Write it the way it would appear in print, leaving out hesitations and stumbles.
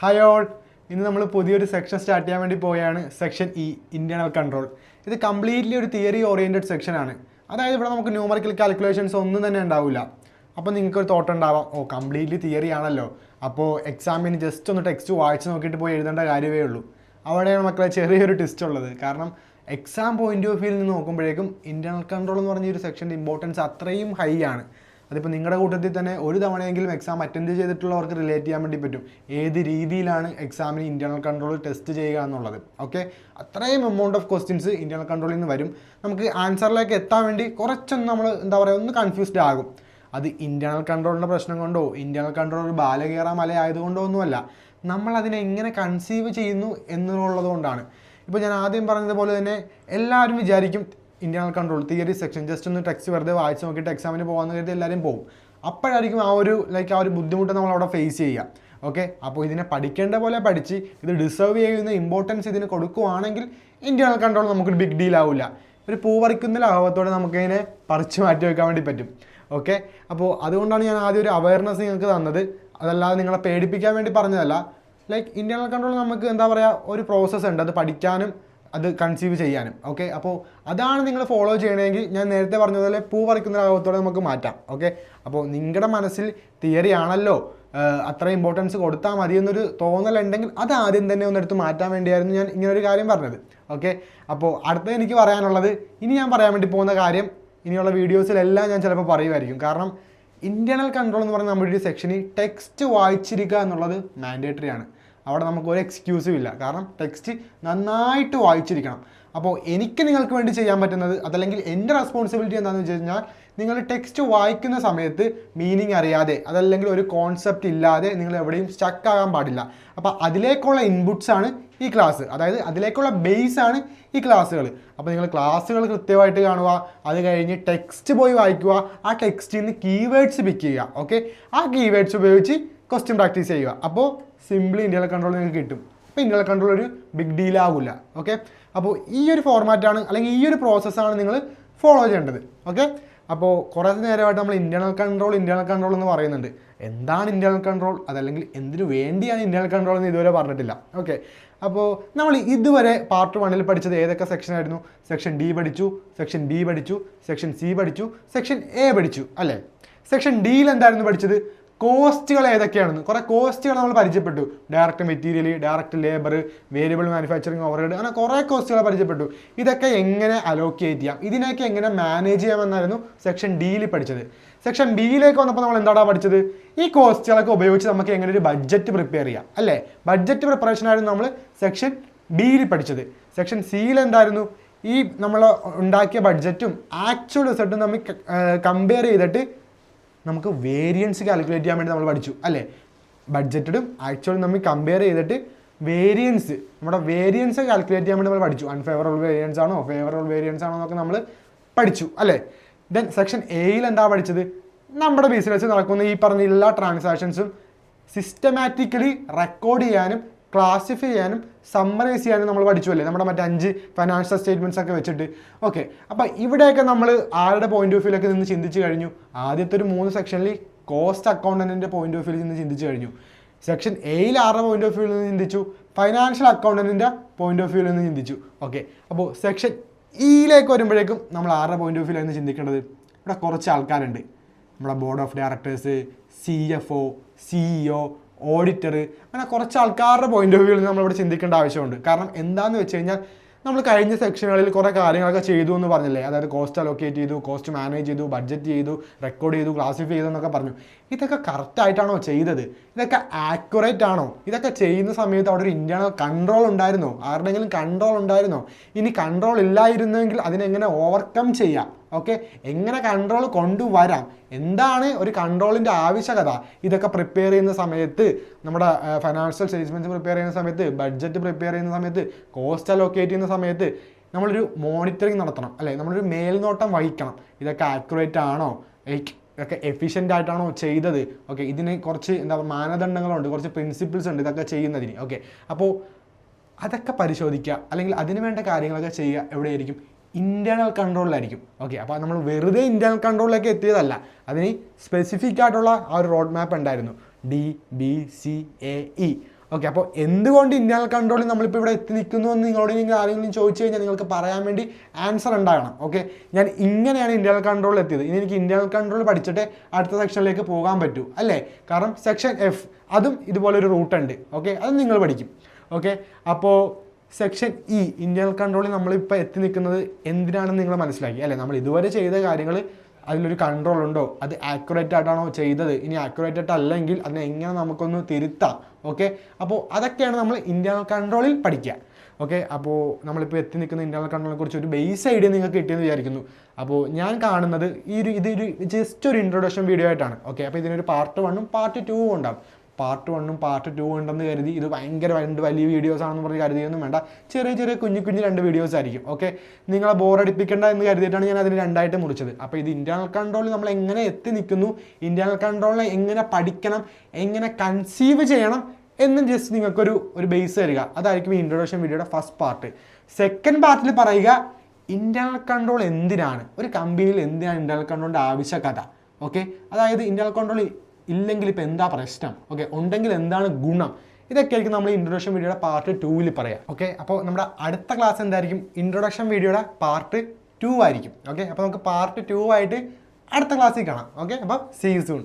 Hi all, ഇന്ന് നമ്മൾ പുതിയൊരു സെക്ഷൻ സ്റ്റാർട്ട് ചെയ്യാൻ വേണ്ടി പോവുകയാണ്. Section E, internal control. ഇത് കംപ്ലീറ്റ്ലി ഒരു തിയറി ഓറിയൻറ്റഡ് സെക്ഷനാണ്. അതായത് ഇവിടെ നമുക്ക് ന്യൂമറിക്കൽ കാൽക്കുലേഷൻസ് ഒന്നും തന്നെ ഉണ്ടാവില്ല. അപ്പോൾ നിങ്ങൾക്കൊരു തോട്ട് ഉണ്ടാവാം, കംപ്ലീറ്റ്ലി തിയറി ആണല്ലോ, അപ്പോൾ എക്സാമിന് ജസ്റ്റ് ഒന്ന് ടെക്സ്റ്റ് വായിച്ച് നോക്കിയിട്ട് പോയി എഴുതേണ്ട കാര്യമേ ഉള്ളൂ. അവിടെയാണ് മക്കളെ ചെറിയൊരു ടെസ്റ്റ് ഉള്ളത്. കാരണം എക്സാം പോയിന്റ് ഓഫ് വ്യൂവിൽ നിന്ന് നോക്കുമ്പോഴേക്കും ഇന്റേണൽ കൺട്രോൾ എന്ന് പറഞ്ഞ ഒരു സെക്ഷൻ്റെ ഇമ്പോർട്ടൻസ് അത്രയും ഹൈ ആണ്. അതിപ്പോൾ നിങ്ങളുടെ കൂട്ടത്തിൽ തന്നെ ഒരു തവണയെങ്കിലും എക്സാം അറ്റൻഡ് ചെയ്തിട്ടുള്ളവർക്ക് റിലേറ്റ് ചെയ്യാൻ വേണ്ടി പറ്റും ഏത് രീതിയിലാണ് എക്സാമിന് ഇന്റേണൽ കൺട്രോൾ ടെസ്റ്റ് ചെയ്യുക എന്നുള്ളത്. ഓക്കെ, അത്രയും എമൗണ്ട് ഓഫ് ക്വസ്റ്റ്യൻസ് ഇന്റേണൽ കൺട്രോളിൽ നിന്ന് വരും. നമുക്ക് ആൻസറിലേക്ക് എത്താൻ വേണ്ടി കുറച്ചൊന്ന് നമ്മൾ ഒന്ന് കൺഫ്യൂസ്ഡ് ആകും. അത് ഇന്റേണൽ കൺട്രോളിൻ്റെ പ്രശ്നം കൊണ്ടോ ഇന്റേണൽ കൺട്രോൾ ഒരു ബാലകേറ മല ആയതുകൊണ്ടോ ഒന്നുമല്ല, നമ്മൾ അതിനെ എങ്ങനെ കൺസീവ് ചെയ്യുന്നു എന്നുള്ളത് കൊണ്ടാണ്. ഇപ്പോൾ ഞാൻ ആദ്യം പറഞ്ഞതുപോലെ തന്നെ എല്ലാവരും വിചാരിക്കും internal control theory section just ഒന്ന് ടെക്സ്റ്റ് വെറുതെ വായിച്ച് നോക്കിയിട്ട് എക്സാമിന് പോകാമെന്ന് കരുതി എല്ലാവരും പോകും. അപ്പോഴായിരിക്കും ആ ഒരു ബുദ്ധിമുട്ട് നമ്മൾ അവിടെ ഫേസ് ചെയ്യുക. ഓക്കെ, അപ്പോൾ ഇതിനെ പഠിക്കേണ്ട പോലെ പഠിച്ച് ഇത് ഡിസേർവ് ചെയ്യുന്ന ഇമ്പോർട്ടൻസ് ഇതിന് കൊടുക്കുവാണെങ്കിൽ ഇന്റേണൽ കൺട്രോൾ നമുക്കൊരു ബിഗ് ഡീൽ ആവില്ല. ഒരു പൂ പറിക്കുന്ന ലാഭത്തോടെ നമുക്കതിനെ പറിച്ച് മാറ്റി വെക്കാൻ വേണ്ടി പറ്റും. ഓക്കെ, അപ്പോൾ അതുകൊണ്ടാണ് ഞാൻ ആദ്യം ഒരു അവയർനെസ് നിങ്ങൾക്ക് തന്നത്. അതല്ലാതെ നിങ്ങളെ പേടിപ്പിക്കാൻ വേണ്ടി പറഞ്ഞതല്ല. ഇന്റേണൽ കൺട്രോൾ നമുക്ക് ഒരു പ്രോസസ്സ് ഉണ്ട്, അത് പഠിക്കാനും അത് കൺസീവ് ചെയ്യാനും. ഓക്കെ, അപ്പോൾ അതാണ് നിങ്ങൾ ഫോളോ ചെയ്യണമെങ്കിൽ ഞാൻ നേരത്തെ പറഞ്ഞതുപോലെ പൂ പറിക്കുന്ന ലാഭത്തോടെ നമുക്ക് മാറ്റാം. ഓക്കെ, അപ്പോൾ നിങ്ങളുടെ മനസ്സിൽ തിയറി ആണല്ലോ, അത്ര ഇമ്പോർട്ടൻസ് കൊടുത്താൽ മതി എന്നൊരു തോന്നലുണ്ടെങ്കിൽ അത് ആദ്യം തന്നെ ഒന്നെടുത്ത് മാറ്റാൻ വേണ്ടിയായിരുന്നു ഞാൻ ഇങ്ങനൊരു കാര്യം പറഞ്ഞത്. ഓക്കെ, അപ്പോൾ അടുത്തത് എനിക്ക് പറയാനുള്ളത്, ഇനി ഞാൻ പറയാൻ വേണ്ടി പോകുന്ന കാര്യം ഇനിയുള്ള വീഡിയോസിലെല്ലാം ഞാൻ ചിലപ്പോൾ പറയുമായിരിക്കും. കാരണം ഇന്റേണൽ കൺട്രോൾ എന്ന് പറഞ്ഞാൽ നമ്മുടെ ഒരു സെക്ഷനിൽ ടെക്സ്റ്റ് വായിച്ചിരിക്കുക എന്നുള്ളത് മാൻഡേറ്ററി ആണ്. അവിടെ നമുക്കൊരു എക്സ്ക്യൂസും ഇല്ല. കാരണം ടെക്സ്റ്റ് നന്നായിട്ട് വായിച്ചിരിക്കണം. അപ്പോൾ എനിക്ക് നിങ്ങൾക്ക് വേണ്ടി ചെയ്യാൻ പറ്റുന്നത്, അതല്ലെങ്കിൽ എൻ്റെ റെസ്പോൺസിബിലിറ്റി എന്താണെന്ന് വെച്ച് കഴിഞ്ഞാൽ, നിങ്ങൾ ടെക്സ്റ്റ് വായിക്കുന്ന സമയത്ത് മീനിങ് അറിയാതെ, അതല്ലെങ്കിൽ ഒരു കോൺസെപ്റ്റ് ഇല്ലാതെ നിങ്ങൾ എവിടെയും സ്റ്റക്ക് ആകാൻ പാടില്ല. അപ്പോൾ അതിലേക്കുള്ള ഇൻപുട്സ് ആണ് ഈ ക്ലാസ്, അതായത് അതിലേക്കുള്ള ബേസ് ആണ് ഈ ക്ലാസ്സുകൾ. അപ്പോൾ നിങ്ങൾ ക്ലാസ്സുകൾ കൃത്യമായിട്ട് കാണുക, അത് കഴിഞ്ഞ് ടെക്സ്റ്റ് പോയി വായിക്കുക, ആ ടെക്സ്റ്റിൽ നിന്ന് കീവേഡ്സ് പിക്ക് ചെയ്യുക. ഓക്കെ, ആ കീവേഡ്സ് ഉപയോഗിച്ച് ക്വസ്റ്റ്യൻ പ്രാക്ടീസ് ചെയ്യുക. അപ്പോൾ സിംപ്ലി ഇന്റേണൽ കൺട്രോൾ നിങ്ങൾക്ക് കിട്ടും. അപ്പോൾ ഇന്റേണൽ കൺട്രോൾ ഒരു ബിഗ് ഡീൽ ആകില്ല. ഓക്കെ, അപ്പോൾ ഈ ഒരു ഫോർമാറ്റാണ്, അല്ലെങ്കിൽ ഈ ഒരു പ്രോസസ്സാണ് നിങ്ങൾ ഫോളോ ചെയ്യേണ്ടത്. ഓക്കെ, അപ്പോൾ കുറേ നേരമായിട്ട് നമ്മൾ ഇന്റേണൽ കൺട്രോൾ എന്ന് പറയുന്നുണ്ട്. എന്താണ് ഇന്റേണൽ കൺട്രോൾ, അതല്ലെങ്കിൽ എന്തിനു വേണ്ടിയാണ് ഇന്റേണൽ കൺട്രോൾ എന്ന് ഇതുവരെ പറഞ്ഞിട്ടില്ല. ഓക്കെ, അപ്പോൾ നമ്മൾ ഇതുവരെ പാർട്ട് 1 പഠിച്ചത് ഏതൊക്കെ സെക്ഷൻ ആയിരുന്നു? സെക്ഷൻ ഡി പഠിച്ചു, സെക്ഷൻ ബി പഠിച്ചു, സെക്ഷൻ സി പഠിച്ചു, സെക്ഷൻ എ പഠിച്ചു അല്ലേ? സെക്ഷൻ ഡിയിൽ എന്തായിരുന്നു പഠിച്ചത്? കോസ്റ്റുകൾ ഏതൊക്കെയാണെന്ന് കുറേ കോസ്റ്റുകൾ നമ്മൾ പരിചയപ്പെട്ടു. Direct material, direct labour, variable manufacturing overhead, അങ്ങനെ കുറേ കോസ്റ്റുകൾ പരിചയപ്പെട്ടു. ഇതൊക്കെ എങ്ങനെ അലോക്കേറ്റ് ചെയ്യാം, ഇതിനൊക്കെ എങ്ങനെ മാനേജ് ചെയ്യാമെന്നായിരുന്നു സെക്ഷൻ ഡിയിൽ പഠിച്ചത്. സെക്ഷൻ ബിയിലേക്ക് വന്നപ്പോൾ നമ്മൾ എന്താണ് പഠിച്ചത്? ഈ കോസ്റ്റുകളൊക്കെ ഉപയോഗിച്ച് നമുക്ക് എങ്ങനെ ഒരു ബഡ്ജറ്റ് പ്രിപ്പയർ ചെയ്യാം അല്ലേ? ബഡ്ജറ്റ് പ്രിപ്പറേഷൻ ആയിരുന്നു നമ്മൾ സെക്ഷൻ ബിയിൽ പഠിച്ചത്. സെക്ഷൻ സിയിൽ എന്തായിരുന്നു? ഈ നമ്മൾ ഉണ്ടാക്കിയ ബഡ്ജറ്റും ആക്ച്വൽ റിസൾട്ടും തമ്മിൽ കമ്പയർ ചെയ്തിട്ട് നമുക്ക് വേരിയൻസ് കാൽക്കുലേറ്റ് ചെയ്യാൻ വേണ്ടി നമ്മൾ പഠിച്ചു അല്ലേ? ബഡ്ജറ്റും ആക്ച്വലും തമ്മിൽ കമ്പയർ ചെയ്തിട്ട് നമ്മുടെ വേരിയൻസ് കാൽക്കുലേറ്റ് ചെയ്യാൻ വേണ്ടി നമ്മൾ പഠിച്ചു. അൺഫേവറബിൾ വേരിയൻസ് ആണോ ഫേവറബിൾ വേരിയൻസ് ആണോ എന്നൊക്കെ നമ്മൾ പഠിച്ചു അല്ലേ? ദെൻ സെക്ഷൻ എയിൽ എന്താ പഠിച്ചത്? നമ്മുടെ ബിസിനസ് നടക്കുന്ന ഈ പറഞ്ഞ എല്ലാ ട്രാൻസാക്ഷൻസും സിസ്റ്റമാറ്റിക്കലി റെക്കോർഡ് ചെയ്യാനും ക്ലാസിഫൈ ചെയ്യാനും സമ്മറൈസ് ചെയ്യാനും നമ്മൾ പഠിച്ചു അല്ലേ? നമ്മുടെ 5 ഫൈനാൻഷ്യൽ സ്റ്റേറ്റ്മെൻറ്റ്സ് ഒക്കെ വെച്ചിട്ട്. ഓക്കെ, അപ്പോൾ ഇവിടെയൊക്കെ നമ്മൾ ആരുടെ പോയിന്റ് ഓഫ് വ്യൂലൊക്കെ നിന്ന് ചിന്തിച്ച് കഴിഞ്ഞു? ആദ്യത്തെ ഒരു 3 സെക്ഷനിൽ കോസ്റ്റ് അക്കൗണ്ടൻറ്റിൻ്റെ പോയിന്റ് ഓഫ് വ്യൂവിൽ നിന്ന് ചിന്തിച്ച് കഴിഞ്ഞു. സെക്ഷൻ എയിൽ ആരുടെ പോയിന്റ് ഓഫ് വ്യൂവിൽ നിന്ന് ചിന്തിച്ചു? ഫൈനാൻഷ്യൽ അക്കൗണ്ടൻറ്റിൻ്റെ പോയിന്റ് ഓഫ് വ്യൂവിൽ നിന്ന് ചിന്തിച്ചു. ഓക്കെ, അപ്പോൾ സെക്ഷൻ ഇയിലേക്ക് വരുമ്പോഴേക്കും നമ്മൾ ആരുടെ പോയിന്റ് ഓഫ് വ്യൂവിൽ നിന്ന് ചിന്തിക്കേണ്ടത്? ഇവിടെ കുറച്ച് ആൾക്കാരുണ്ട്. നമ്മുടെ board of directors, CFO, CEO, auditor, അങ്ങനെ കുറച്ച് ആൾക്കാരുടെ പോയിന്റ് ഓഫ് വ്യൂവിൽ നമ്മളിവിടെ ചിന്തിക്കേണ്ട ആവശ്യമുണ്ട്. കാരണം എന്താണെന്ന് വെച്ച് കഴിഞ്ഞാൽ, നമ്മൾ കഴിഞ്ഞ സെക്ഷനുകളിൽ കുറേ കാര്യങ്ങളൊക്കെ ചെയ്തു എന്ന് പറഞ്ഞില്ലേ? അതായത് കോസ്റ്റ് അലോക്കേറ്റ് ചെയ്തു, കോസ്റ്റ് മാനേജ് ചെയ്തു, ബഡ്ജറ്റ് ചെയ്തു, റെക്കോർഡ് ചെയ്തു, ക്ലാസിഫൈ ചെയ്തു എന്നൊക്കെ പറഞ്ഞു. ഇതൊക്കെ കറക്റ്റായിട്ടാണോ ചെയ്തത്? ഇതൊക്കെ ആക്യുറേറ്റ് ആണോ? ഇതൊക്കെ ചെയ്യുന്ന സമയത്ത് അവിടെ ഒരു ഇന്റേണൽ കൺട്രോൾ ഉണ്ടായിരുന്നോ? ആരുടെയെങ്കിലും കൺട്രോൾ ഉണ്ടായിരുന്നോ? ഇനി കൺട്രോൾ ഇല്ലായിരുന്നെങ്കിൽ അതിനെങ്ങനെ ഓവർകം ചെയ്യാം? ഓക്കെ, എങ്ങനെ കൺട്രോൾ കൊണ്ടുവരാം? എന്താണ് ഒരു കൺട്രോളിൻ്റെ ആവശ്യകത? ഇതൊക്കെ പ്രിപ്പയർ ചെയ്യുന്ന സമയത്ത്, നമ്മുടെ ഫൈനാൻഷ്യൽ സ്റ്റേറ്റ്മെൻറ്റ്സ് പ്രിപ്പയർ ചെയ്യുന്ന സമയത്ത്, ബഡ്ജറ്റ് പ്രിപ്പയർ ചെയ്യുന്ന സമയത്ത്, കോസ്റ്റ് അലോക്കേറ്റ് ചെയ്യുന്ന സമയത്ത് നമ്മളൊരു മോണിറ്ററിങ് നടത്തണം അല്ലേ? നമ്മളൊരു മേൽനോട്ടം വഹിക്കണം. ഇതൊക്കെ ആക്യുറേറ്റ് ആണോ, ഇതൊക്കെ എഫിഷ്യൻ്റ് ആയിട്ടാണോ ചെയ്തത്? ഓക്കെ, ഇതിന് കുറച്ച് മാനദണ്ഡങ്ങളുണ്ട്, കുറച്ച് പ്രിൻസിപ്പിൾസ് ഉണ്ട് ഇതൊക്കെ ചെയ്യുന്നതിന്. ഓക്കെ, അപ്പോൾ അതൊക്കെ പരിശോധിക്കുക, അല്ലെങ്കിൽ അതിന് വേണ്ട കാര്യങ്ങളൊക്കെ ചെയ്യുക എവിടെയായിരിക്കും? ഇന്റേണൽ കൺട്രോളിലായിരിക്കും. ഓക്കെ, അപ്പോൾ നമ്മൾ വെറുതെ ഇന്റേണൽ കൺട്രോളിലേക്ക് എത്തിയതല്ല, അതിന് സ്പെസിഫിക് ആയിട്ടുള്ള ആ ഒരു റോഡ് മാപ്പ് ഉണ്ടായിരുന്നു. DBCAE. ഓക്കെ, അപ്പോൾ എന്തുകൊണ്ട് ഇന്റേണൽ കൺട്രോളിൽ നമ്മളിപ്പോൾ ഇവിടെ എത്തി നിൽക്കുന്നു എന്ന് നിങ്ങൾ ആരെങ്കിലും ചോദിച്ചു കഴിഞ്ഞാൽ നിങ്ങൾക്ക് പറയാൻ വേണ്ടി ആൻസർ ഉണ്ടാകണം. ഓക്കെ, ഞാൻ ഇങ്ങനെയാണ് ഇന്റേണൽ കൺട്രോളിൽ എത്തിയത്, ഇനി എനിക്ക് ഇന്റേണൽ കൺട്രോൾ പഠിച്ചിട്ട് അടുത്ത സെക്ഷനിലേക്ക് പോകാൻ പറ്റൂ അല്ലേ? കാരണം സെക്ഷൻ എഫ് അതും ഇതുപോലൊരു റൂട്ട് ഉണ്ട്. ഓക്കെ, അത് നിങ്ങൾ പഠിക്കും. ഓക്കെ, അപ്പോൾ സെക്ഷൻ ഇ ഇന്റേണൽ കൺട്രോളിൽ നമ്മളിപ്പോൾ എത്തി നിൽക്കുന്നത് എന്തിനാണെന്ന് നിങ്ങൾ മനസ്സിലാക്കി അല്ലേ? നമ്മൾ ഇതുവരെ ചെയ്ത കാര്യങ്ങൾ അതിലൊരു കൺട്രോൾ ഉണ്ടോ, അത് ആക്യുറേറ്റ് ആയിട്ടാണോ ചെയ്തത്, ഇനി ആക്യുറേറ്റ് ആയിട്ട് അല്ലെങ്കിൽ അതിനെ എങ്ങനെ നമുക്കൊന്ന് തിരുത്താം. ഓക്കെ, അപ്പോൾ അതൊക്കെയാണ് നമ്മൾ ഇന്റേണൽ കൺട്രോളിൽ പഠിക്കുക. ഓക്കെ, അപ്പോൾ നമ്മളിപ്പോൾ എത്തി നിൽക്കുന്ന ഇന്റേണൽ കൺട്രോളിനെ കുറിച്ച് ഒരു ബേസ് ഐഡിയ നിങ്ങൾക്ക് കിട്ടിയെന്ന് വിചാരിക്കുന്നു. അപ്പോൾ ഞാൻ കാണുന്നത് ഇതൊരു ജസ്റ്റ് ഒരു ഇൻട്രൊഡക്ഷൻ വീഡിയോ ആയിട്ടാണ്. ഓക്കെ, അപ്പോൾ ഇതിനൊരു പാർട്ട് 1ഉം പാർട്ട് 2ഉം ഉണ്ടാകും. പാർട്ട് 1ഉം പാർട്ട് 2 ഉണ്ടെന്ന് കരുതി ഇത് ഭയങ്കര വലിയ വീഡിയോസ് ആണെന്ന് പറഞ്ഞ് കരുതിയൊന്നും വേണ്ട. ചെറിയ കുഞ്ഞു 2 വീഡിയോസ് ആയിരിക്കും. ഓക്കെ, നിങ്ങളെ ബോറടിപ്പിക്കേണ്ട എന്ന് കരുതിയിട്ടാണ് ഞാൻ അതിന് 2ആയിട്ട് മുറിച്ചത്. അപ്പോൾ ഇത് ഇന്റേണൽ കൺട്രോളിൽ നമ്മൾ എങ്ങനെ എത്തി നിൽക്കുന്നു, ഇന്റേണൽ കൺട്രോളിനെ എങ്ങനെ പഠിക്കണം, എങ്ങനെ കൺസീവ് ചെയ്യണം എന്നും ജസ്റ്റ് നിങ്ങൾക്കൊരു ബേസ് തരിക. അതായിരിക്കും ഈ ഇൻട്രൊഡക്ഷൻ വീഡിയോയുടെ ഫസ്റ്റ് പാർട്ട്. സെക്കൻഡ് പാർട്ടിൽ പറയുക ഇന്റേണൽ കൺട്രോൾ എന്തിനാണ്, ഒരു കമ്പനിയിൽ എന്തിനാണ് ഇന്റേണൽ കൺട്രോളിൻ്റെ ആവശ്യകത. ഓക്കെ, അതായത് ഇന്റേണൽ കൺട്രോൾ ഇല്ലെങ്കിൽ ഇപ്പോൾ എന്താ പ്രശ്നം, ഓക്കെ, ഉണ്ടെങ്കിൽ എന്താണ് ഗുണം, ഇതൊക്കെ ആയിരിക്കും നമ്മൾ ഇൻട്രൊഡക്ഷൻ വീഡിയോയുടെ പാർട്ട് 2വിൽ പറയാം. ഓക്കെ, അപ്പോൾ നമ്മുടെ അടുത്ത ക്ലാസ് എന്തായിരിക്കും? ഇൻട്രൊഡക്ഷൻ വീഡിയോയുടെ പാർട്ട് 2 ആയിരിക്കും. ഓക്കെ, അപ്പോൾ നമുക്ക് പാർട്ട് 2 ആയിട്ട് അടുത്ത ക്ലാസ്സിൽ കാണാം. ഓക്കെ, അപ്പോൾ സീ യു സൂൺ.